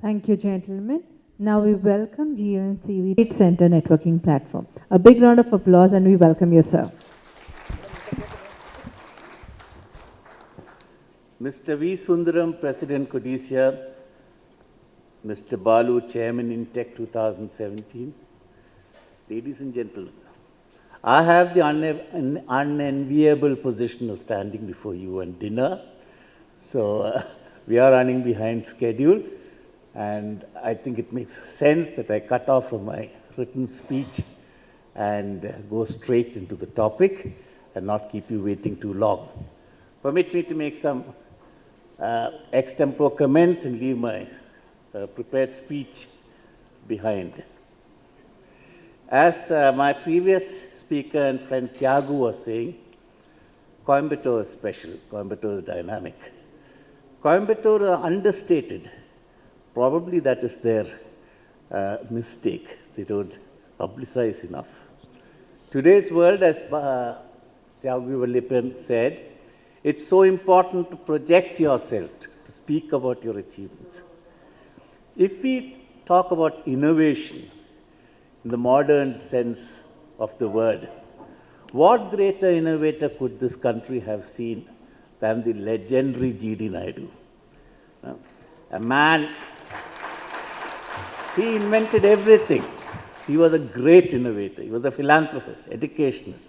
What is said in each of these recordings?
Thank you, gentlemen. Now we welcome GMCV Trade Center Networking Platform. A big round of applause and we welcome you, sir. Mr. V. Sundaram, President Codicea, Mr. Balu, Chairman in Tech 2017, ladies and gentlemen, I have the unenviable position of standing before you on dinner. So we are running behind schedule, and I think it makes sense that I cut off from my written speech and go straight into the topic and not keep you waiting too long. Permit me to make some extempore comments and leave my prepared speech behind. As my previous speaker and friend Tiago was saying, Coimbatore is special, Coimbatore is dynamic. Coimbatore are understated. Probably that is their mistake. They don't publicize enough. Today's world, as Tiago Vallippan said, it's so important to project yourself, to speak about your achievements. If we talk about innovation in the modern sense of the word, what greater innovator could this country have seen than the legendary G.D. Naidu? A man, he invented everything. He was a great innovator. He was a philanthropist, educationist,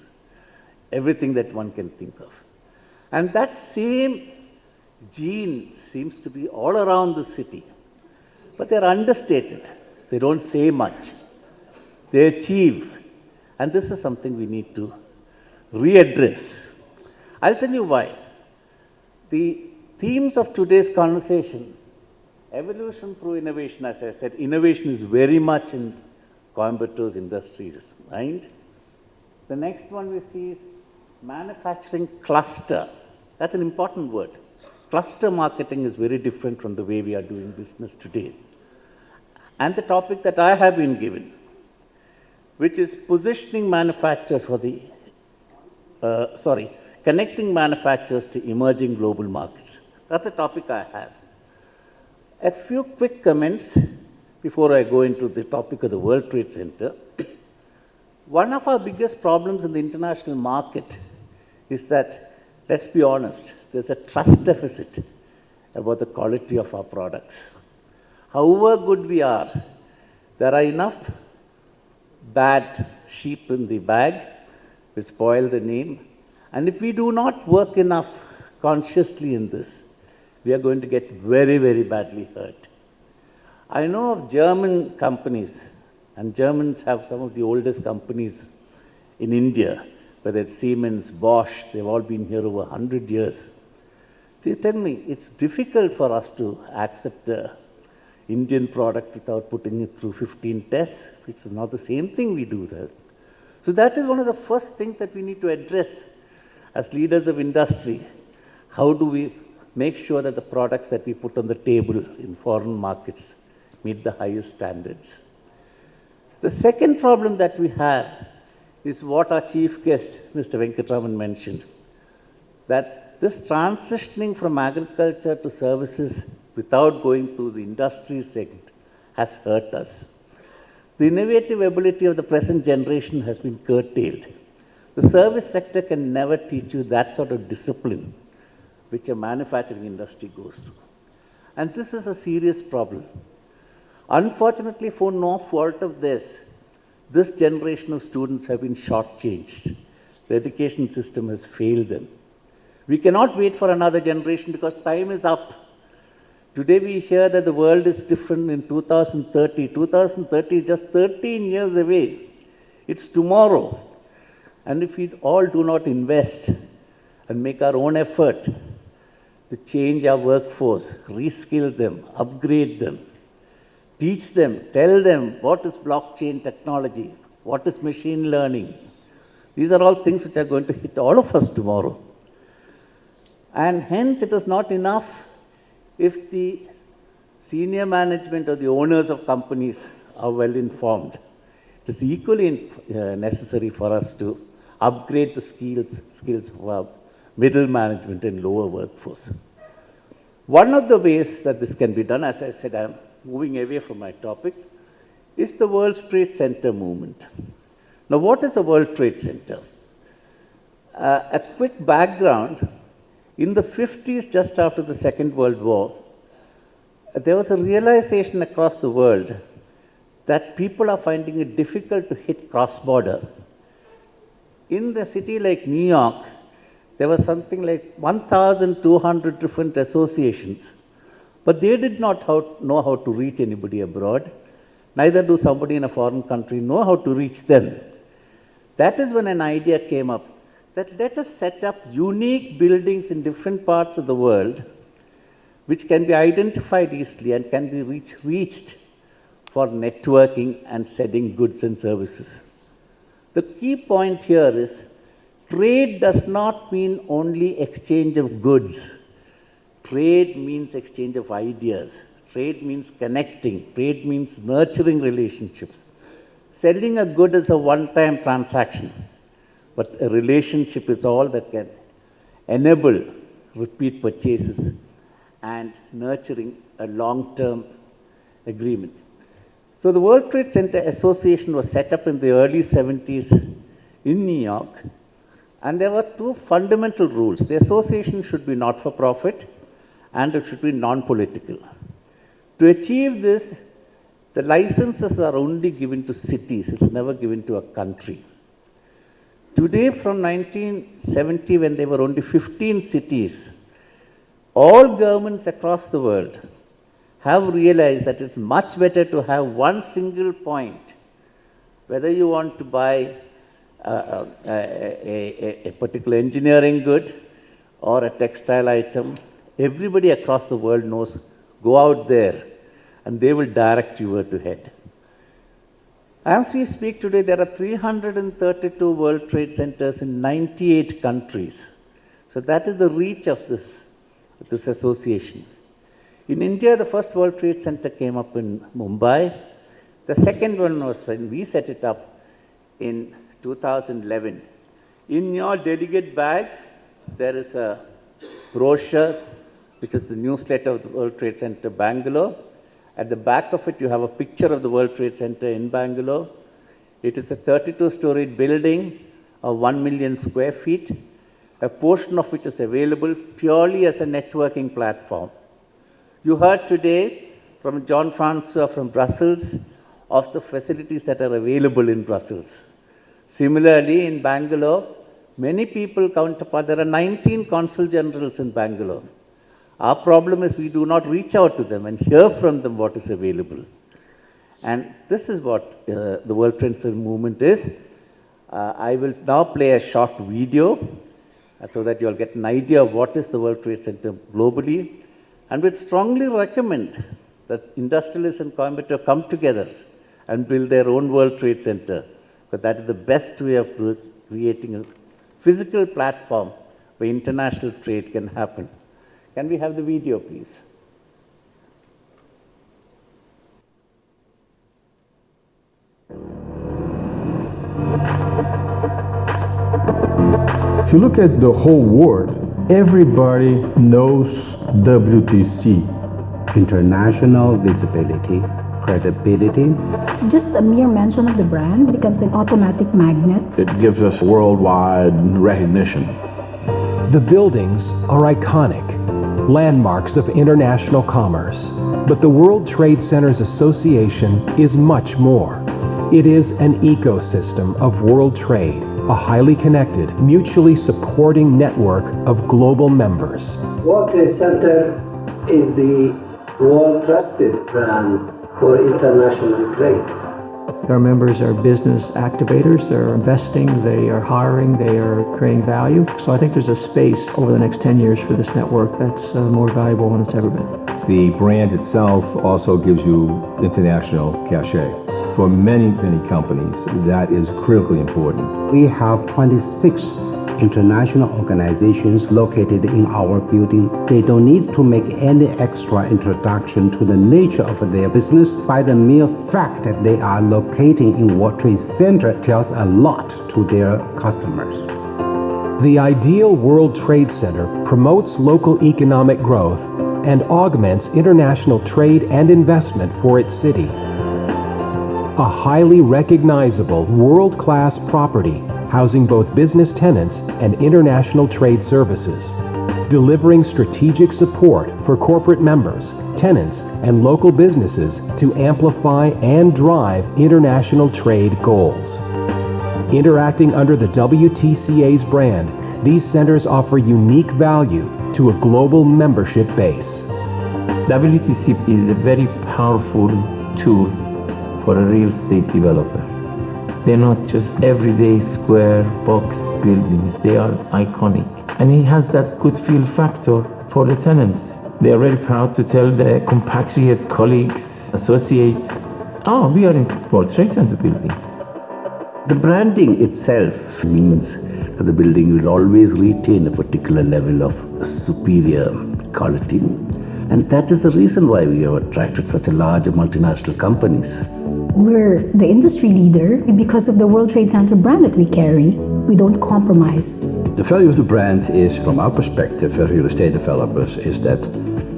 everything that one can think of. And that same gene seems to be all around the city. But they're understated. They don't say much. They achieve. And this is something we need to readdress. I'll tell you why. The themes of today's conversation, evolution through innovation, as I said, innovation is very much in Coimbatore's industries mind. The next one we see is manufacturing cluster. That's an important word. Cluster marketing is very different from the way we are doing business today. And the topic that I have been given, which is positioning manufacturers for the, connecting manufacturers to emerging global markets. That's the topic I have. A few quick comments before I go into the topic of the World Trade Center. One of our biggest problems in the international market is that, let's be honest, there's a trust deficit about the quality of our products. However good we are, there are enough bad sheep in the bag which spoil the name. And if we do not work enough consciously in this, we are going to get very, very badly hurt. I know of German companies, and Germans have some of the oldest companies in India, whether it's Siemens, Bosch, they've all been here over 100 years. They tell me it's difficult for us to accept an Indian product without putting it through 15 tests. It's not the same thing we do there. So that is one of the first things that we need to address as leaders of industry. How do we make sure that the products that we put on the table in foreign markets meet the highest standards? The second problem that we have is what our chief guest, Mr. Venkatraman, mentioned, that this transitioning from agriculture to services without going through the industry segment has hurt us. The innovative ability of the present generation has been curtailed. The service sector can never teach you that sort of discipline which a manufacturing industry goes through. And this is a serious problem. Unfortunately, for no fault of this generation of students have been shortchanged. The education system has failed them. We cannot wait for another generation because time is up. Today we hear that the world is different in 2030. 2030 is just 13 years away. It's tomorrow. And if we all do not invest and make our own effort to change our workforce, reskill them, upgrade them, teach them, tell them what is blockchain technology, what is machine learning. These are all things which are going to hit all of us tomorrow. And hence it is not enough if the senior management or the owners of companies are well informed. It is equally necessary for us to upgrade the skills of our middle management and lower workforce. One of the ways that this can be done, as I said, I'm moving away from my topic, is the World Trade Center movement. Now, what is the World Trade Center? A quick background, in the 50s, just after the Second World War, there was a realization across the world that people are finding it difficult to hit cross-border. In the city like New York, there was something like 1,200 different associations, but they did not know how to reach anybody abroad. Neither do somebody in a foreign country know how to reach them. That is when an idea came up that let us set up unique buildings in different parts of the world which can be identified easily and can be reached for networking and selling goods and services. The key point here is trade does not mean only exchange of goods. Trade means exchange of ideas. Trade means connecting. Trade means nurturing relationships. Selling a good is a one-time transaction, but a relationship is all that can enable repeat purchases and nurturing a long-term agreement. So the World Trade Center Association was set up in the early 70s in New York, and there were two fundamental rules. The association should be not-for-profit and it should be non-political. To achieve this, the licenses are only given to cities. It's never given to a country. Today, from 1970, when there were only 15 cities, all governments across the world have realized that it's much better to have one single point. Whether you want to buy a particular engineering good or a textile item, everybody across the world knows, go out there and they will direct you where to head. As we speak today, there are 332 World Trade Centers in 98 countries. So that is the reach of this association. In India, the first World Trade Center came up in Mumbai. The second one was when we set it up in 2011. In your delegate bags, there is a brochure, which is the newsletter of the World Trade Center Bangalore. At the back of it, you have a picture of the World Trade Center in Bangalore. It is a 32-story building of 1 million square feet, a portion of which is available purely as a networking platform. You heard today from John Francois from Brussels of the facilities that are available in Brussels. Similarly, in Bangalore, many people counterpart. There are 19 consul generals in Bangalore. Our problem is we do not reach out to them and hear from them what is available. And this is what the World Trade Center movement is. I will now play a short video so that you'll get an idea of what is the World Trade Center globally. And we'd strongly recommend that industrialists in Coimbatore come together and build their own World Trade Center, because that is the best way of creating a physical platform where international trade can happen. Can we have the video, please? If you look at the whole world, everybody knows WTC. International visibility, credibility. Just a mere mention of the brand becomes an automatic magnet. It gives us worldwide recognition. The buildings are iconic, landmarks of international commerce. But the World Trade Centers Association is much more. It is an ecosystem of world trade, a highly connected, mutually supporting network of global members. World Trade Center is the world-trusted brand for international trade. Our members are business activators, they're investing, they are hiring, they are creating value. So I think there's a space over the next 10 years for this network that's more valuable than it's ever been. The brand itself also gives you international cachet. For many, many companies, that is critically important. We have 26 international organizations located in our building. They don't need to make any extra introduction to the nature of their business. By the mere fact that they are locating in World Trade Center tells a lot to their customers. The ideal World Trade Center promotes local economic growth and augments international trade and investment for its city. A highly recognizable, world-class property housing both business tenants and international trade services, delivering strategic support for corporate members, tenants, and local businesses to amplify and drive international trade goals. Interacting under the WTCA's brand, these centers offer unique value to a global membership base. WTC is a very powerful tool for a real estate developer. They're not just everyday square box buildings, they are iconic. And he has that good feel factor for the tenants. They are very proud to tell their compatriots, colleagues, associates, oh, we are in World Trade Center building. The branding itself means that the building will always retain a particular level of superior quality. And that is the reason why we have attracted such a large multinational companies. We're the industry leader because of the World Trade Center brand that we carry. We don't compromise. The value of the brand is, from our perspective as real estate developers, is that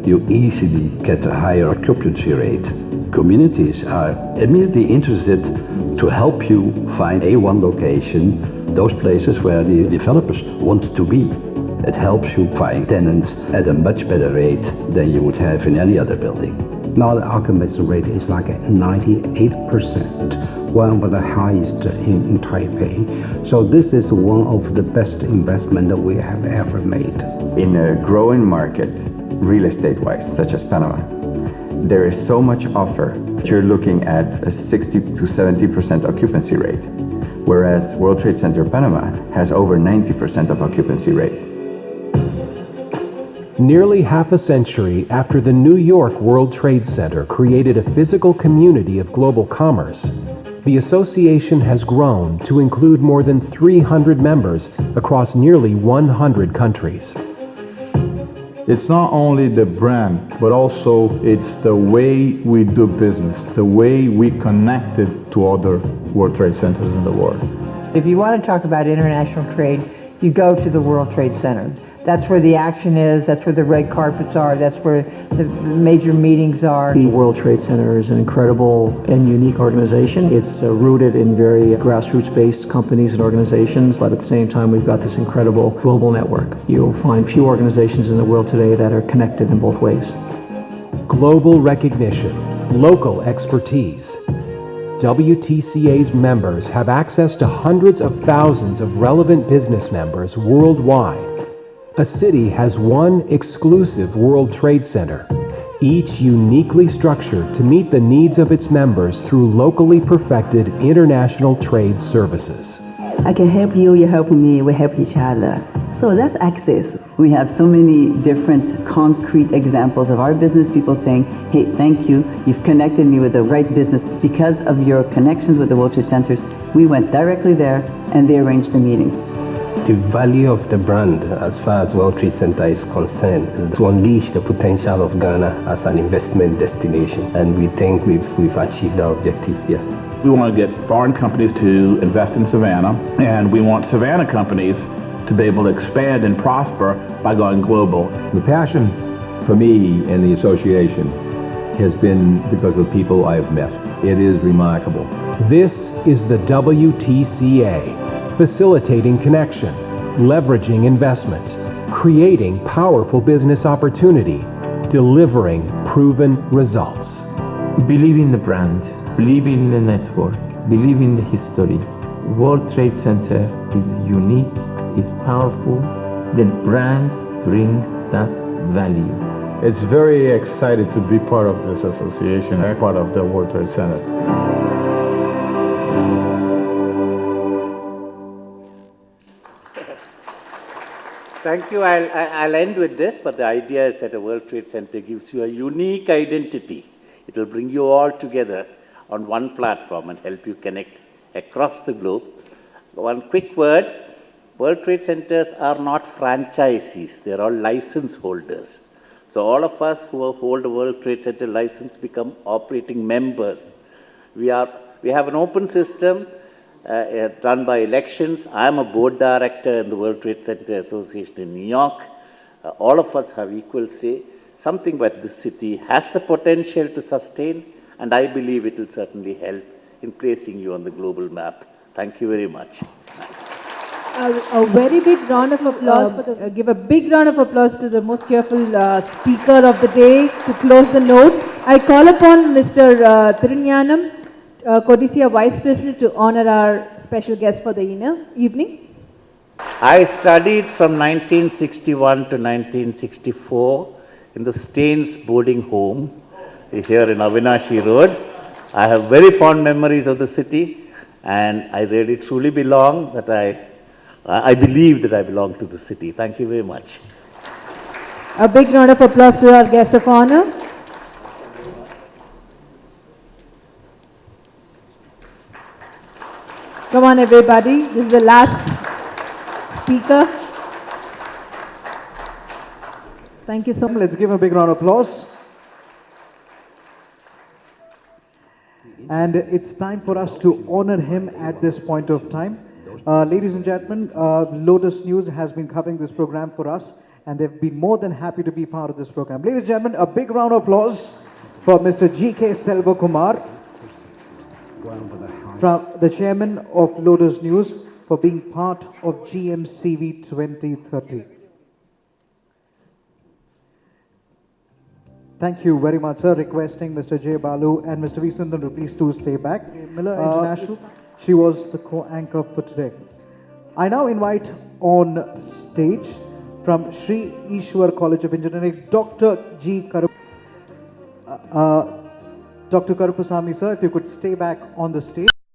you easily get a higher occupancy rate. Communities are immediately interested to help you find A1 location, those places where the developers want to be. It helps you find tenants at a much better rate than you would have in any other building. Now the occupancy rate is like 98%, one of the highest in Taipei. So this is one of the best investment that we have ever made. In a growing market, real estate-wise, such as Panama, there is so much offer. You're looking at a 60 to 70% occupancy rate, whereas World Trade Center Panama has over 90% of occupancy rate. Nearly half a century after the New York World Trade Center created a physical community of global commerce, the association has grown to include more than 300 members across nearly 100 countries. It's not only the brand, but also it's the way we do business, the way we connect it to other World Trade Centers in the world. If you want to talk about international trade, you go to the World Trade Center. That's where the action is, that's where the red carpets are, that's where the major meetings are. The World Trade Center is an incredible and unique organization. It's rooted in very grassroots-based companies and organizations, but at the same time we've got this incredible global network. You'll find few organizations in the world today that are connected in both ways. Global recognition, local expertise. WTCA's members have access to hundreds of thousands of relevant business members worldwide. A city has one exclusive World Trade Center, each uniquely structured to meet the needs of its members through locally perfected international trade services. I can help you, you help me, we help each other. So that's access. We have so many different concrete examples of our business people saying, hey, thank you, you've connected me with the right business. Because of your connections with the World Trade Centers, we went directly there and they arranged the meetings. The value of the brand as far as World Trade Center is concerned is to unleash the potential of Ghana as an investment destination, and we think we've achieved our objective here. We want to get foreign companies to invest in Savannah, and we want Savannah companies to be able to expand and prosper by going global. The passion for me and the association has been because of the people I have met. It is remarkable. This is the WTCA. Facilitating connection, leveraging investment, creating powerful business opportunity, delivering proven results. Believe in the brand, believe in the network, believe in the history. World Trade Center is unique, is powerful. The brand brings that value. It's very exciting to be part of this association, part of the World Trade Center. Thank you. I'll end with this, but the idea is that a World Trade Center gives you a unique identity. It will bring you all together on one platform and help you connect across the globe. One quick word, World Trade Centers are not franchisees, they're all license holders. So all of us who hold a World Trade Center license become operating members. We have an open system, done by elections. I am a board director in the World Trade Center Association in New York. All of us have equal say. something that this city has the potential to sustain, and I believe it will certainly help in placing you on the global map. Thank you very much. A very big round of applause for the, give a big round of applause to the most cheerful speaker of the day to close the note. I call upon Mr. Thirugnanam Kodisia, Vice President, to honor our special guest for the evening. I studied from 1961 to 1964 in the Staines boarding home here in Avinashi Road. I have very fond memories of the city, and I really truly belong that I believe that I belong to the city. Thank you very much. A big round of applause to our guest of honor. Come on, everybody. This is the last speaker. Thank you so much. Let's give a big round of applause. And it's time for us to honor him at this point of time. Ladies and gentlemen, Lotus News has been covering this program for us, and they've been more than happy to be part of this program. Ladies and gentlemen, a big round of applause for Mr. G.K. Selvakumar, from the chairman of Lotus News, for being part of GMCV 2030. Thank you very much, sir. Requesting Mr. J. Balu and Mr. V. Sundar to please to stay back. Miller International, she was the co-anchor for today. I now invite on stage from Sri Ishwar College of Engineering, Dr. Dr. Karupasamy, sir, if you could stay back on the stage.